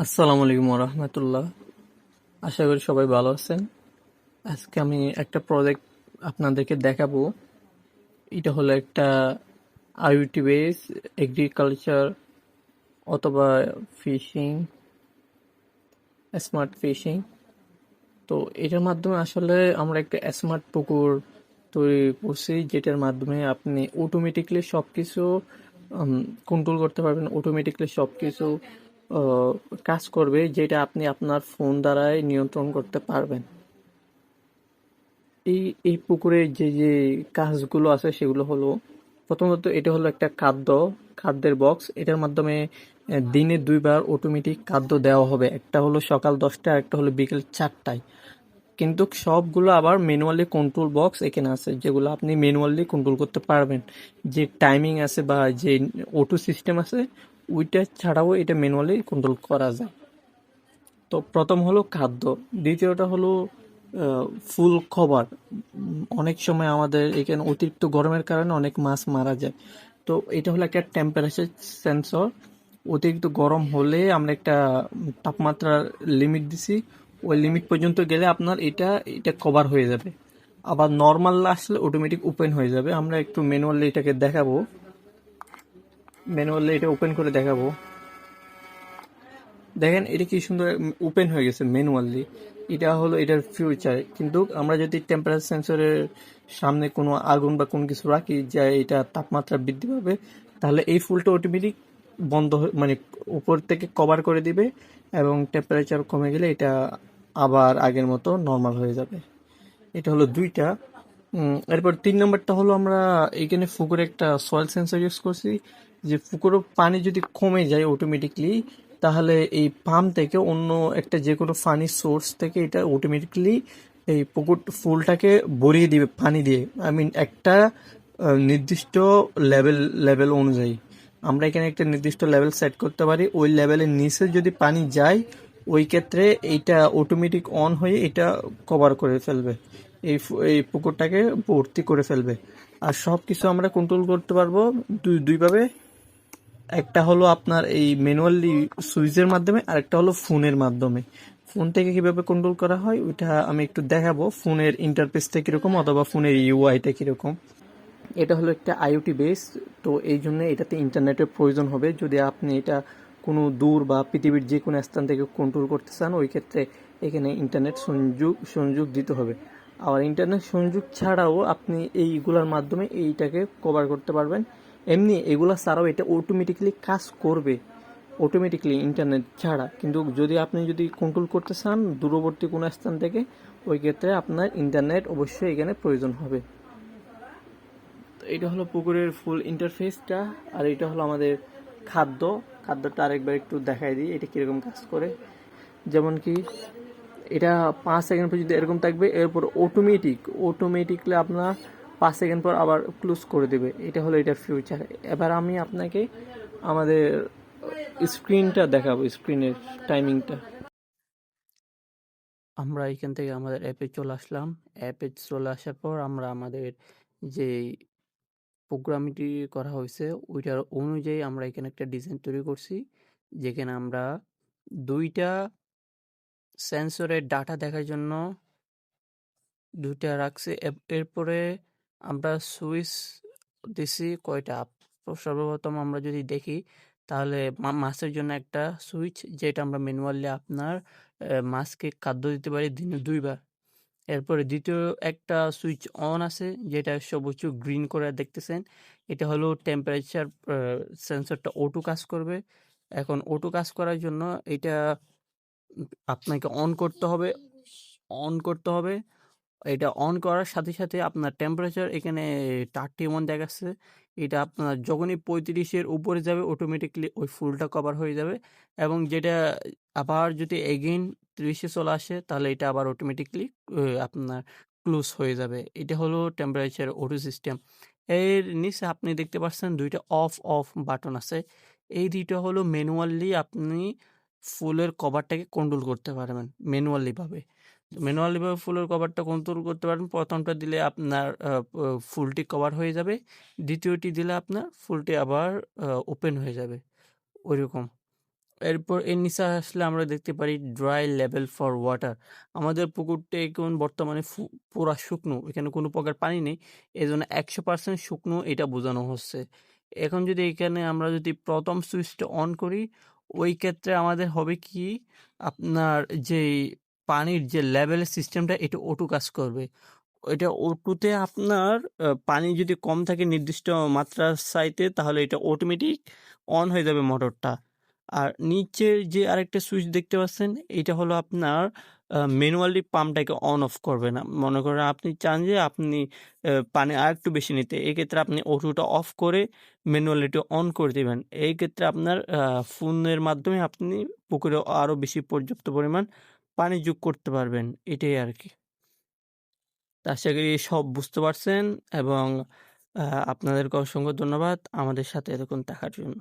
আসসালামু আলাইকুম রহমতুল্লাহ। আশা করি সবাই ভালো আছেন। আজকে আমি একটা প্রজেক্ট আপনাদেরকে দেখাবো। এটা হলো একটা আইওটি বেস এগ্রিকালচার অথবা ফিশিং, স্মার্ট ফিশিং। তো এটার মাধ্যমে আসলে আমরা একটা স্মার্ট পুকুর তৈরি করছি, যেটার মাধ্যমে আপনি অটোমেটিকলি সবকিছু কন্ট্রোল করতে পারবেন। অটোমেটিকলি সবকিছু আহ, কাজ করবে, যেটা আপনি আপনার ফোন দ্বারাই নিয়ন্ত্রণ করতে পারবেন। এই এই পুকুরে যে যে কাজগুলো আছে সেগুলো হলো, প্রথমত এটা হলো একটা খাদ্যের বক্স। এটার মাধ্যমে দিনে দুইবার অটোমেটিক খাদ্য দেওয়া হবে। একটা হলো সকাল 10টায়, একটা হলো বিকেল 4টায়। কিন্তু সবগুলো আবার ম্যানুয়ালি কন্ট্রোল বক্স এখানে আছে, যেগুলো আপনি ম্যানুয়ালি কন্ট্রোল করতে পারবেন। যে টাইমিং আছে বা যে অটো সিস্টেম আছে, ওইটা ছাড়াও এটা ম্যানুয়ালি কন্ট্রোল করা যায়। তো প্রথম হলো খাদ্য, দ্বিতীয়টা হলো ফুল কভার। অনেক সময় আমাদের এখানে অতিরিক্ত গরমের কারণে অনেক মাছ মারা যায়। তো এটা হলো একটা টেম্পারেচার সেন্সর। অতিরিক্ত গরম হলে আমরা একটা তাপমাত্রার লিমিট দিছি, ওই লিমিট পর্যন্ত গেলে আপনার এটা এটা কভার হয়ে যাবে। আবার নর্মাল আসলে অটোমেটিক ওপেন হয়ে যাবে। আমরা একটু ম্যানুয়ালি এটাকে দেখাবো, ম্যানুয়ালি এটা ওপেন করে দেখাবো। দেখেন এটা কি সুন্দর ওপেন হয়ে গেছে ম্যানুয়ালি। এটা হলো এটার ফিউচার। কিন্তু আমরা যদি টেম্পারেচার সেন্সরের সামনে কোনো আগুন বা কোনো কিছু রাখি, যা এটা তাপমাত্রা বৃদ্ধি পাবে, তাহলে এই ফুলটা অটোমেটিক মানে উপর থেকে কভার করে দিবে, এবং টেম্পারেচার কমে গেলে এটা আবার আগের মতো নর্মাল হয়ে যাবে। এটা হলো দুইটা। এরপর 3 নম্বরটা হলো, আমরা এখানে পুকুরে একটা সয়েল সেন্সর ইউজ করছি। যে পুকুরের পানি যদি কমে যায় অটোমেটিকলি, তাহলে এই পাম্প থেকে অন্য একটা যে কোনো পানির সোর্স থেকে এটা অটোমেটিকলি এই পুকুর ফুলটাকে ভরিয়ে দিবে পানি দিয়ে। আই মিন একটা নির্দিষ্ট লেভেল লেভেল অনুযায়ী আমরা এখানে একটা নির্দিষ্ট লেভেল সেট করতে পারি। ওই লেভেলের নিচে যদি পানি যায়, ওই ক্ষেত্রে এইটা অটোমেটিক অন হয়ে এটা কভার করে ফেলবে, এই পুকুরটাকে ভর্তি করে ফেলবে। আর সব কিছু আমরা কন্ট্রোল করতে পারবো দুইভাবে। একটা হলো আপনার এই ম্যানুয়ালি সুইচের মাধ্যমে, আর একটা হলো ফোনের মাধ্যমে। ফোন থেকে কিভাবে কন্ট্রোল করা হয় ওইটা আমি একটু দেখাবো, ফোনের ইন্টারফেসটা কিরকম অথবা ফোনের ইউআইটা কিরকম। এটা হলো একটা আইওটি বেস। তো এই জন্য এটাতে ইন্টারনেটের প্রয়োজন হবে। যদি আপনি এটা কোনো দূর বা পৃথিবীর যে কোনো স্থান থেকে কন্ট্রোল করতে চান, ওই ক্ষেত্রে এখানে ইন্টারনেট সংযোগ দিতে হবে। আবার ইন্টারনেট সংযোগ ছাড়াও আপনি এইগুলোর মাধ্যমে এইটাকে কভার করতে পারবেন। এমনি এগুলা ছাড়াও এটা অটোমেটিক্যালি কাজ করবে, অটোমেটিক্যালি ইন্টারনেট ছাড়া। কিন্তু যদি কন্ট্রোল করতে চান দূরবর্তী কোনো স্থান থেকে, ওই ক্ষেত্রে আপনার ইন্টারনেট অবশ্যই এখানে প্রয়োজন হবে। তো এটা হলো পুকুরের ফুল ইন্টারফেসটা। আর এটা হলো আমাদের খাদ্য। খাদ্যটা আরেকবার একটু দেখাই দিই এটা কিরকম কাজ করে। যেমন কি এটা 5 সেকেন্ড পর যদি এরকম থাকবে, এরপর অটোমেটিকলি আপনার 5 সেকেন্ড পর আবার ক্লোজ করে দেবে। এটা হলো এটার ফিউচার। এবার আমি আপনাকে আমাদের স্ক্রিনটা দেখাবো, স্ক্রিনের টাইমিংটা। আমরা এখান থেকে আমাদের অ্যাপে চলে আসলাম। অ্যাপে চলে আসার পর আমরা আমাদের যে প্রোগ্রামটি করা হয়েছে ওইটার অনুযায়ী আমরা এখানে একটা ডিজাইন তৈরি করছি, যেখানে আমরা দুইটা সেন্সরের ডাটা দেখার জন্য দুইটা রাখছি। এরপরে আমরা সুইচ দিছি কয়টা। সর্বপ্রথম আমরা যদি দেখি, তাহলে মাছের জন্য একটা সুইচ, যেটা আমরা ম্যানুয়ালি আপনার মাছকে খাদ্য দিতে পারি দিনে দুইবার। এরপরে দ্বিতীয় একটা সুইচ অন আছে, যেটা সবুজ গ্রিন করে দেখতেছেন। এটা হলো টেম্পারেচার সেন্সরটা অটো কাজ করবে। এখন অটো কাজ করার জন্য এটা আপনাকে অন করতে হবে। এটা অন করার সাথে সাথে আপনার টেম্পারেচার এখানে 31 দেখাচ্ছে। এটা আপনার যখনই 35-এর উপরে যাবে অটোমেটিকলি ওই ফুলটা কভার হয়ে যাবে। এবং যেটা আবার যদি এগেইন 30-এ চলে আসে, তাহলে এটা আবার অটোমেটিকলি আপনার ক্লোজ হয়ে যাবে। এটা হলো টেম্পারেচার অটো সিস্টেম। এর নিচে আপনি দেখতে পাচ্ছেন দুইটা অফ অফ বাটন আছে। এই দুইটা হলো ম্যানুয়ালি আপনি ফুলের কভারটাকে কন্ট্রোল করতে পারবেন ম্যানুয়ালিভাবে। ম্যানুয়ালিভাবে ফুলের কভারটা কন্ট্রোল করতে পারবেন। প্রথমটা দিলে আপনার ফুলটি কভার হয়ে যাবে, দ্বিতীয়টি দিলে আপনার ফুলটি আবার ওপেন হয়ে যাবে ওইরকম। এরপর এর নিচে আসলে আমরা দেখতে পারি ড্রাই লেভেল ফর ওয়াটার। আমাদের পুকুরটা এখন বর্তমানে পুরা শুকনো। এখানে কোনো প্রকার পানি নেই। এজন্য 100% শুকনো এটা বোঝানো হচ্ছে। এখন যদি এখানে আমরা যদি ১ম সুইচটা অন করি, ওই ক্ষেত্রে আমাদের হবে কি আপনার যেই পানির যে লেভেলের সিস্টেমটা এটা অটো কাজ করবে। ওইটা অটোতে আপনার পানি যদি কম থাকে নির্দিষ্ট মাত্রার চাইতে তাহলে এটা অটোমেটিক অন হয়ে যাবে মোটরটা। আর নিচের যে আরেকটা সুইচ দেখতে পাচ্ছেন এইটা হলো আপনার ম্যানুয়ালি পাম্পটাকে অন অফ করবে না। মনে করেন আপনি চান যে আপনি পানি আরেকটু বেশি নিতে। এক্ষেত্রে আপনি অটোটা অফ করে ম্যানুয়ালি এটা অন করে দিবেন। এই ক্ষেত্রে আপনার ফোনের মাধ্যমে আপনি পুকুরে আরো বেশি পর্যাপ্ত পরিমাণ পানি যোগ করতে পারবেন। এটাই আরকি। তো আশা করি সব বুঝতে পারছেন এবং আপনাদেরকে অসংখ্য ধন্যবাদ আমাদের সাথে এতক্ষণ থাকার জন্য।